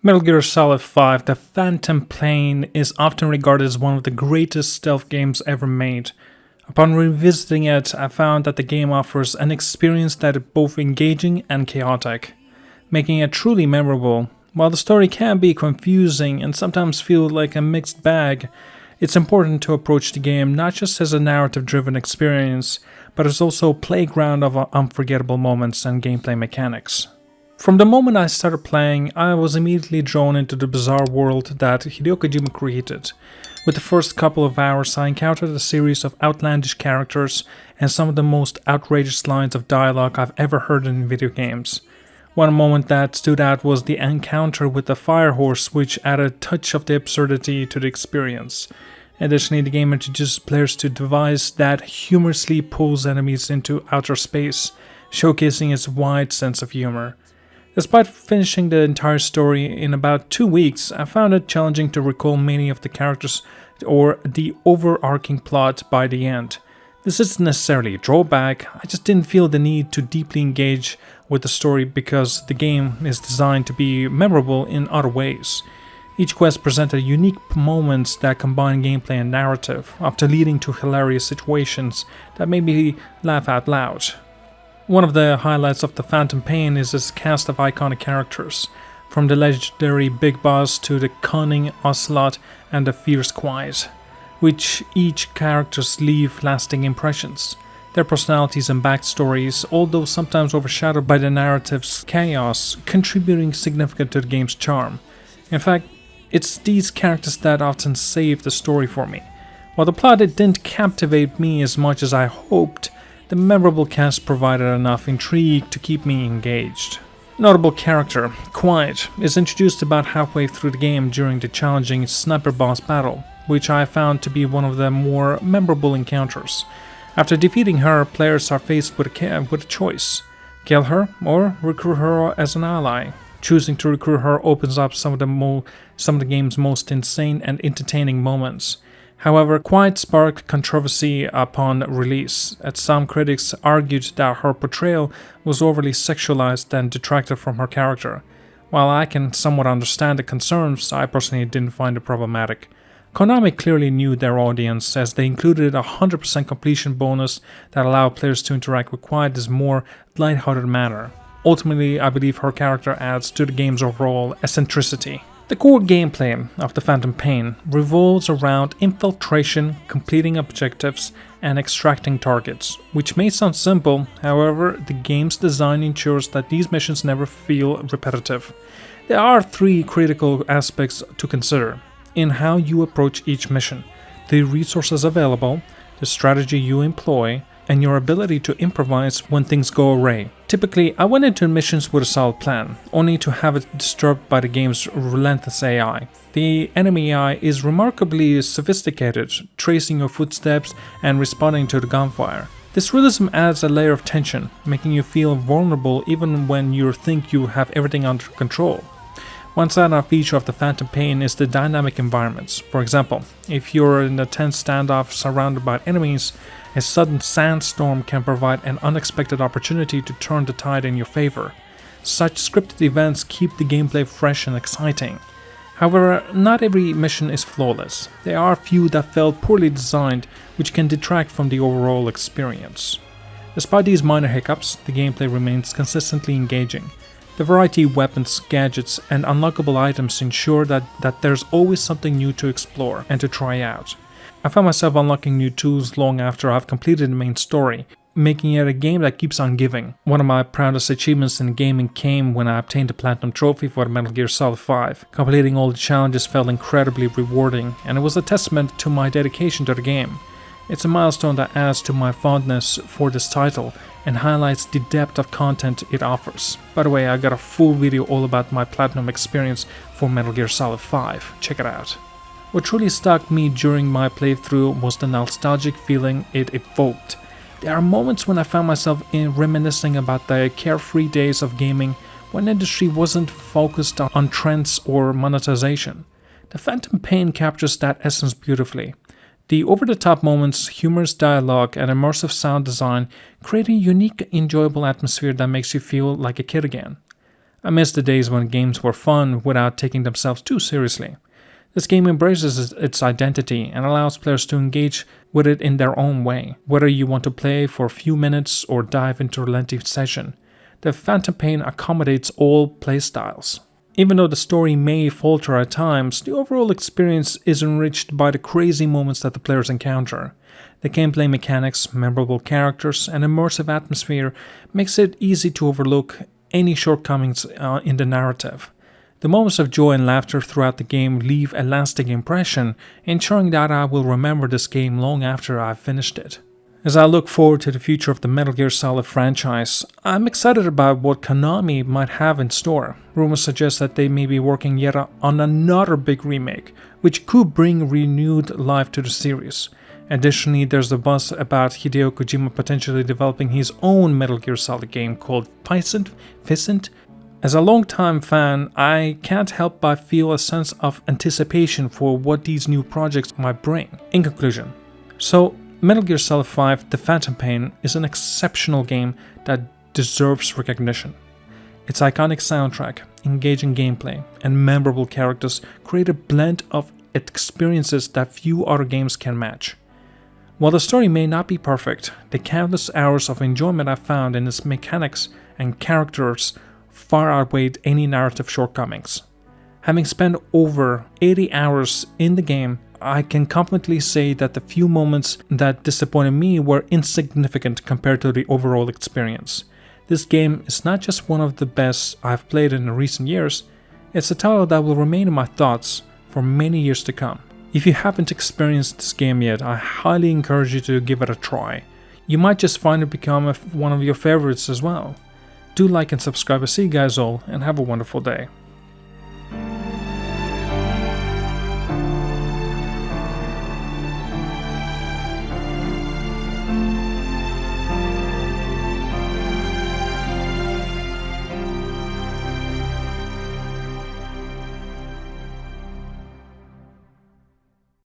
Metal Gear Solid 5: The Phantom Pain is often regarded as one of the greatest stealth games ever made. Upon revisiting it, I found that the game offers an experience that is both engaging and chaotic, making it truly memorable. While the story can be confusing and sometimes feel like a mixed bag, it's important to approach the game not just as a narrative-driven experience, but as also a playground of unforgettable moments and gameplay mechanics. From the moment I started playing, I was immediately drawn into the bizarre world that Hideo Kojima created. With the first couple of hours, I encountered a series of outlandish characters and some of the most outrageous lines of dialogue I've ever heard in video games. One moment that stood out was the encounter with the fire horse, which added a touch of the absurdity to the experience. Additionally, the game introduced players to a device that humorously pulls enemies into outer space, showcasing its wide sense of humor. Despite finishing the entire story in about 2 weeks, I found it challenging to recall many of the characters or the overarching plot by the end. This isn't necessarily a drawback, I just didn't feel the need to deeply engage with the story because the game is designed to be memorable in other ways. Each quest presented unique moments that combine gameplay and narrative, often leading to hilarious situations that made me laugh out loud. One of the highlights of the Phantom Pain is its cast of iconic characters, from the legendary Big Boss to the cunning Ocelot and the fierce Quiet, which each characters leave lasting impressions. Their personalities and backstories, although sometimes overshadowed by the narrative's chaos, contributing significantly to the game's charm. In fact, it's these characters that often save the story for me. While the plot didn't captivate me as much as I hoped, the memorable cast provided enough intrigue to keep me engaged. Notable character, Quiet, is introduced about halfway through the game during the challenging sniper boss battle, which I found to be one of the more memorable encounters. After defeating her, players are faced with a choice: kill her or recruit her as an ally. Choosing to recruit her opens up some of the game's most insane and entertaining moments. However, Quiet sparked controversy upon release, as some critics argued that her portrayal was overly sexualized and detracted from her character. While I can somewhat understand the concerns, I personally didn't find it problematic. Konami clearly knew their audience, as they included a 100% completion bonus that allowed players to interact with Quiet in a more lighthearted manner. Ultimately, I believe her character adds to the game's overall eccentricity. The core gameplay of the Phantom Pain revolves around infiltration, completing objectives, and extracting targets, which may sound simple. However, the game's design ensures that these missions never feel repetitive. There are 3 critical aspects to consider in how you approach each mission: the resources available, the strategy you employ, and your ability to improvise when things go awry. Typically, I went into missions with a solid plan, only to have it disturbed by the game's relentless AI. The enemy AI is remarkably sophisticated, tracing your footsteps and responding to the gunfire. This realism adds a layer of tension, making you feel vulnerable even when you think you have everything under control. One standout feature of the Phantom Pain is the dynamic environments. For example, if you're in a tense standoff surrounded by enemies, a sudden sandstorm can provide an unexpected opportunity to turn the tide in your favor. Such scripted events keep the gameplay fresh and exciting. However, not every mission is flawless. There are a few that felt poorly designed, which can detract from the overall experience. Despite these minor hiccups, the gameplay remains consistently engaging. The variety of weapons, gadgets, and unlockable items ensure that there's always something new to explore and to try out. I found myself unlocking new tools long after I've completed the main story, making it a game that keeps on giving. One of my proudest achievements in gaming came when I obtained the Platinum Trophy for Metal Gear Solid 5. Completing all the challenges felt incredibly rewarding, and it was a testament to my dedication to the game. It's a milestone that adds to my fondness for this title and highlights the depth of content it offers. By the way, I got a full video all about my Platinum experience for Metal Gear Solid 5. Check it out. What truly stuck me during my playthrough was the nostalgic feeling it evoked. There are moments when I found myself reminiscing about the carefree days of gaming when the industry wasn't focused on trends or monetization. The Phantom Pain captures that essence beautifully. The over-the-top moments, humorous dialogue, and immersive sound design create a unique, enjoyable atmosphere that makes you feel like a kid again. I miss the days when games were fun without taking themselves too seriously. This game embraces its identity and allows players to engage with it in their own way, whether you want to play for a few minutes or dive into a lengthy session. The Phantom Pain accommodates all playstyles. Even though the story may falter at times, the overall experience is enriched by the crazy moments that the players encounter. The gameplay mechanics, memorable characters, and immersive atmosphere makes it easy to overlook any shortcomings in the narrative. The moments of joy and laughter throughout the game leave a lasting impression, ensuring that I will remember this game long after I've finished it. As I look forward to the future of the Metal Gear Solid franchise, I'm excited about what Konami might have in store. Rumors suggest that they may be working yet on another big remake, which could bring renewed life to the series. Additionally, there's the buzz about Hideo Kojima potentially developing his own Metal Gear Solid game called Ficent. As a longtime fan, I can't help but feel a sense of anticipation for what these new projects might bring. In conclusion, Metal Gear Solid 5 The Phantom Pain is an exceptional game that deserves recognition. Its iconic soundtrack, engaging gameplay, and memorable characters create a blend of experiences that few other games can match. While the story may not be perfect, the countless hours of enjoyment I found in its mechanics and characters far outweighed any narrative shortcomings. Having spent over 80 hours in the game, I can confidently say that the few moments that disappointed me were insignificant compared to the overall experience. This game is not just one of the best I've played in recent years, it's a title that will remain in my thoughts for many years to come. If you haven't experienced this game yet, I highly encourage you to give it a try. You might just find it become one of your favorites as well. Do like and subscribe. I see you guys all, and have a wonderful day.